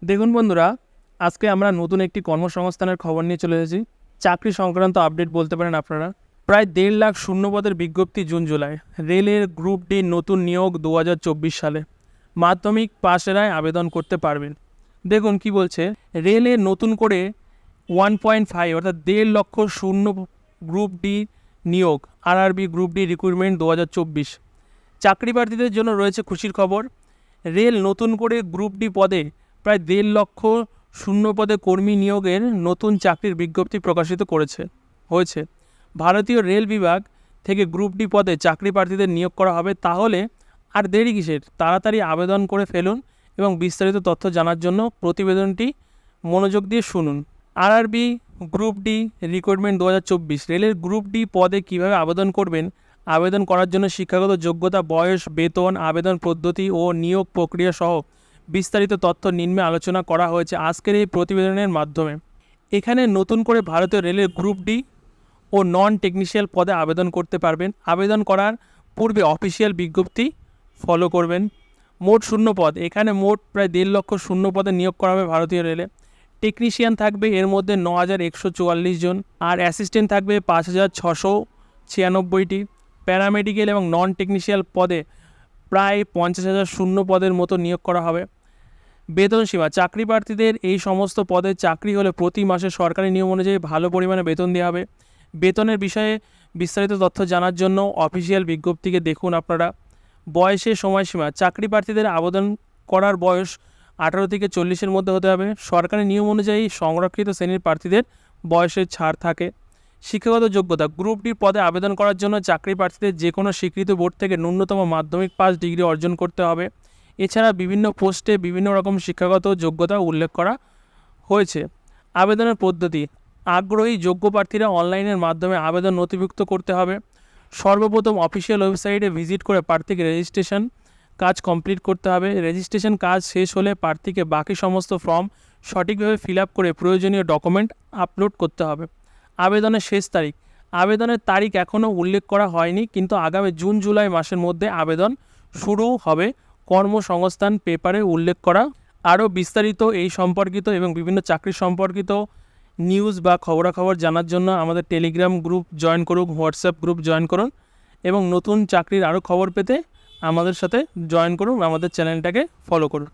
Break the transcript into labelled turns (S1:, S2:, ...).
S1: দেখুন বন্ধুরা, আজকে আমরা নতুন একটি কর্মসংস্থানের খবর নিয়ে চলে এসেছি। চাকরি সংক্রান্ত আপডেট বলতে পারেন আপনারা। প্রায় 1.5 লাখ শূন্যপদের বিজ্ঞপ্তি জুন জুলাই। রেলের গ্রুপ ডি নতুন নিয়োগ 2024 সালে। মাধ্যমিক পাশেরাই আবেদন করতে পারবেন। দেখুন কি বলছে, রেলে নতুন করে 1.5 অর্থাৎ 1.5 লক্ষ শূন্য গ্রুপ ডি নিয়োগ। RRB group D recruitment 2024। চাকরি প্রার্থীদের জন্য রয়েছে খুশির খবর। রেল নতুন করে গ্রুপ ডি পদে প্রায় 1.5 লক্ষ শূন্য পদে কর্মী নিয়োগের নতুন চাকরির বিজ্ঞপ্তি প্রকাশিত হয়েছে। ভারতীয় রেল বিভাগ থেকে গ্রুপ ডি পদে চাকরি প্রার্থীদের নিয়োগ করা হবে। তাহলে আর দেরি কিসের, তাড়াতাড়ি আবেদন করে ফেলুন এবং বিস্তারিত তথ্য জানার জন্য প্রতিবেদনটি মনোযোগ দিয়ে শুনুন। RRB group D recruitment 2024। রেলের গ্রুপ ডি পদে কীভাবে আবেদন করবেন, আবেদন করার জন্য শিক্ষাগত যোগ্যতা, বয়স, বেতন, আবেদন পদ্ধতি ও নিয়োগ প্রক্রিয়া সহ বিস্তারিত তথ্য নিম্নে আলোচনা করা হয়েছে আজকের এই প্রতিবেদনের মাধ্যমে। এখানে নতুন করে ভারতীয় রেলের গ্রুপ ডি ও নন টেকনিশিয়াল পদে আবেদন করতে পারবেন। আবেদন করার পূর্বে অফিসিয়াল বিজ্ঞপ্তি ফলো করবেন। মোট শূন্য পদ, এখানে মোট প্রায় 1.5 লক্ষ শূন্য পদে নিয়োগ করা হবে ভারতীয় রেলে। টেকনিশিয়ান থাকবে এর মধ্যে 9,144 জন, আর অ্যাসিস্ট্যান্ট থাকবে 5,696টি। প্যারামেডিক্যাল এবং নন টেকনিশিয়াল পদে প্রায় 50,000 শূন্য পদের মতো নিয়োগ করা হবে। বেতন সীমা, চাকরি প্রার্থীদের এই সমস্ত পদে চাকরি হলে প্রতি মাসে সরকারি নিয়ম অনুযায়ী ভালো পরিমাণে বেতন দেওয়া হবে। বেতনের বিষয়ে বিস্তারিত তথ্য জানার জন্য অফিসিয়াল বিজ্ঞপ্তিকে দেখুন আপনারা। বয়সের সময়সীমা, চাকরি প্রার্থীদের আবেদন করার বয়স 18 থেকে 40-এর মধ্যে হতে হবে। সরকারি নিয়ম অনুযায়ী সংরক্ষিত শ্রেণীর প্রার্থীদের বয়সের ছাড় থাকে। শিক্ষাগত যোগ্যতা, গ্রুপ ডি পদে আবেদন করার জন্য চাকরি প্রার্থীদের যে কোনো স্বীকৃত বোর্ড থেকে ন্যূনতম মাধ্যমিক পাস ডিগ্রি অর্জন করতে হবে। এছাড়া বিভিন্ন পোস্টে বিভিন্ন রকম শিক্ষাগত যোগ্যতা উল্লেখ করা হয়েছে। আবেদনের পদ্ধতি, আগ্রহী যোগ্য প্রার্থীরা অনলাইনের মাধ্যমে আবেদন নথিভুক্ত করতে হবে। সর্বপ্রথম অফিসিয়াল ওয়েবসাইটে ভিজিট করে প্রার্থীকে রেজিস্ট্রেশন কাজ কমপ্লিট করতে হবে। রেজিস্ট্রেশন কাজ শেষ হলে প্রার্থীকে বাকি সমস্ত ফর্ম সঠিকভাবে ফিল আপ করে প্রয়োজনীয় ডকুমেন্ট আপলোড করতে হবে। আবেদনের শেষ তারিখ, আবেদনের তারিখ এখনও উল্লেখ করা হয়নি, কিন্তু আগামী জুন জুলাই মাসের মধ্যে আবেদন শুরু হবে কর্মসংস্থান পেপারে উল্লেখ করা। আরও বিস্তারিত এই সম্পর্কিত এবং বিভিন্ন চাকরি সম্পর্কিত নিউজ বা খবরাখবর জানার জন্য আমাদের টেলিগ্রাম গ্রুপ জয়েন করুন, হোয়াটসঅ্যাপ গ্রুপ জয়েন করুন এবং নতুন চাকরির আরও খবর পেতে আমাদের সাথে জয়েন করুন, আমাদের চ্যানেলটাকে ফলো করুন।